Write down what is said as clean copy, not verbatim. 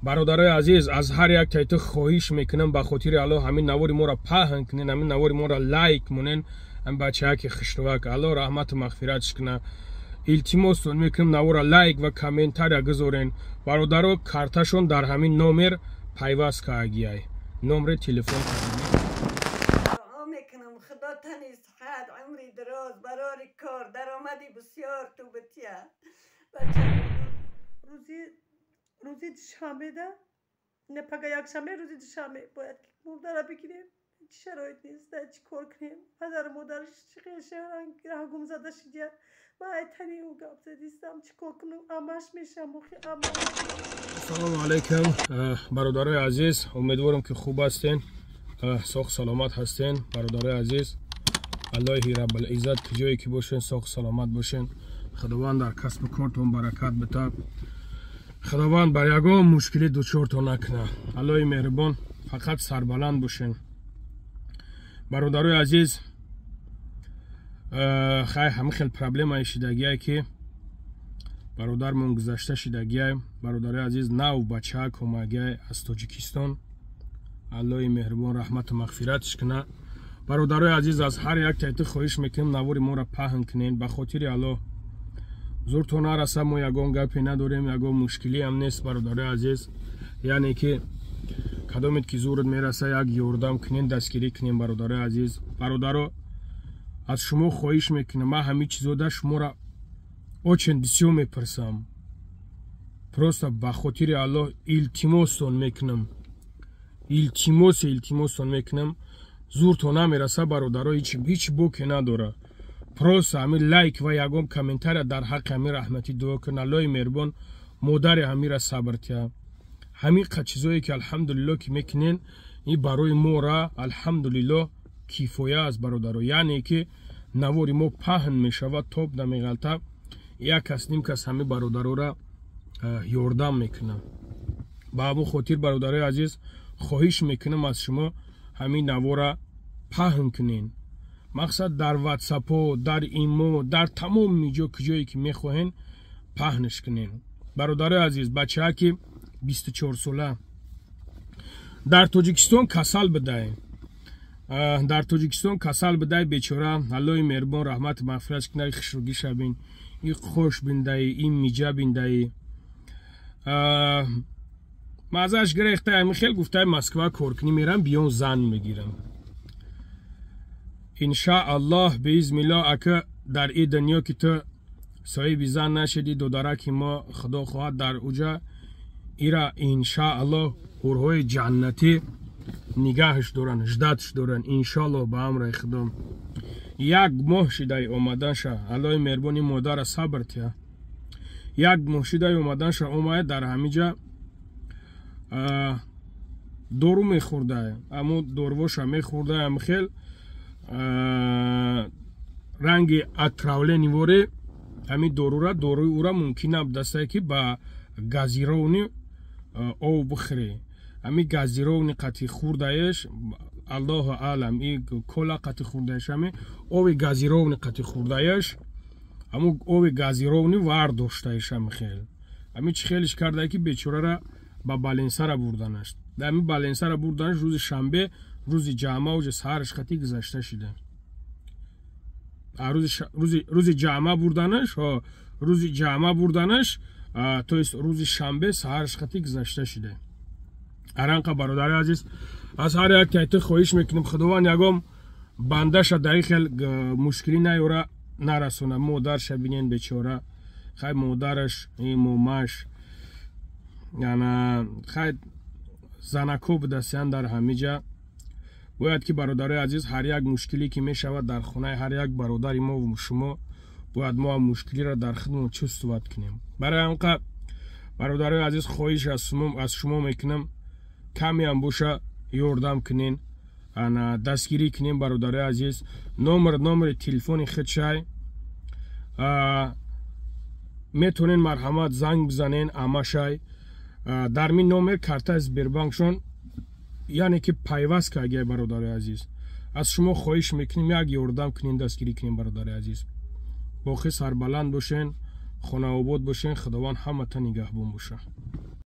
برادرای عزیز از هر یک تایتو خواهش میکنم به خاطر الله همین نواری ما را پهن کنین، همین نواری ما را لایک مونین، هم بچه ها که خشتوک الله رحمت و مغفرتش کنه. التماس میکنم نوارا لایک و کامنتار گذارین. برادرها کارتشون در همین نمر پیوست که گیای نمر تلفن میکنم. خدا تنی صحت عمری دراز برای کار درآمدی بسیار تو بتیه. بچه روزی شنبه ده نه پگه یک شنبه روزی شنبه باید مادر را بگیریم. چی شرایط نیست چی کار کنیم؟ پدر مادرش چی خیشه راه گم زده شدید. من تنی او گپ زدیستم چی کار کنم؟ امش میشم بخی امش. سلام علیکم برادرای عزیز، امیدوارم که خوب هستین، ساخ سلامت هستین. برادرای عزیز الله رب العزت که جایی که باشین ساخ سلامت باشین. خداوند در کسب کارتون برکت بده. خداوند بر یگان مشکلی دوچارتون نکنه. الله مهربان فقط سربلند باشین. برادرای عزیز خیلی همه خیلی پرابلم های شدگیه که برادرمون گذشته شدگیه. برادرای عزیز نو بچه ها کمگیه از تاجیکستان، الله مهربان رحمت و مغفرتش کنه. برادرای عزیز از هر یک تایت خواهش میکنم نواری ما را پهن کنین. به خاطر الله زورتون نرسه، ما یگان گپی نداریم، یگان مشکلی هم نیست برادرای عزیز. یعنی که کدامت که زورت میرسه یک یاردم کنین، دستگیری کنین. برادرای عزیز برادرها از شما خواهش میکنم، من همه چیزو ده شما را очень بسیار میپرسم، просто به خاطر الله التماستون میکنم، التماستون میکنم. زورتون نمیرسه برادرها، هیچ بوکی نداره. просто همین لایک و یگام کامنتار در حق همین رحمتی دعا کن. الله مهربان مادر همین را صبر تیا. همین چیزایی که الحمدلله که میکنین این برای ما را الحمدلله کیفایه از برادرها. یعنی که نواری ما پهن میشود توب نمیغلطه، یک کس نیم کس همه برادرها را یاردم میکنه. با همون خاطر برادرای عزیز خواهش میکنم از شما همین نوارا پهن کنین. مقصد در واتساپ و در ایمو در تمام جایی که میخواین پهنش کنین. برادرای عزیز بچه ها که 24 ساله در تاجیکستان کسل بدهین، در تاجیکستان کسل بدهی بیچاره الله مهربان رحمت مغفرت کنه. خشروگی شبین این خوش بینده این میجه بینده مازش گرفته همین خیلی گفته مسکو کار کنی میرم بیان زن میگیرم. انشاءالله باذن الله اگه در این دنیا که تو صاحب زن نشدی دوداره که ما خدا خواهد در اوجا ایرا انشاءالله هورهای جنتی نگاهش دارن، جدتش دارن انشاءالله به امر خدا. یک ماه شده اومدن شه، الله مهربانی مادر صبر تیا. یک ماه شده اومدن شه اومد در همینجا دورو میخورده، اما دوروش میخورده هم خیل رنگ اتراوله نیوره. همین دورو او را ممکن نبدسته که با گازیرونی او بخوره. همین گازیرونی قطعی خوردهش الله عالم این کلا قطعی خوردهش همین او گازیرونی قطعی خوردهش اما او گازیرونی ور داشتهش هم خیل. همین چی خیلش کرده که بیچاره را با بالینسه را بردنش. در همین بالینسه را بردنش روز شنبه روز جمعه و سهرش خطی گذشته شده. روز جمعه بردنش تو روز شنبه سهرش خطی گذشته شده. ارانقه برادر عزیز از هر یک تایت خواهش میکنم خداوند یگام بندش در خیل مشکلی نیوره نرسونه. مادرش بینین بیچاره خیلی مادرش این مومش یعنی خیلی زنکو بدستیان در همیجا. باید که برادرای عزیز هر یک مشکلی که میشود در خونه هر یک برادر ما و شما باید ما مشکلی را در خودمون چست صحبت کنیم. برای همقدر برادرای عزیز خواهش از شما میکنم کمی هم باشه یاردم کنین، دستگیری کنین. برادرای عزیز نمر تلفن خودشای میتونین مرحمت زنگ بزنین اماشای در می نمر کارت از بیربانکشون یعنی که پیوست که اگه برادرای عزیز از شما خواهش میکنیم یک یاردم کنین دستگیری کنین. برادرای عزیز باقی سربلند باشین، خانه آباد باشین، خداوند همه تا نگهبان باشه.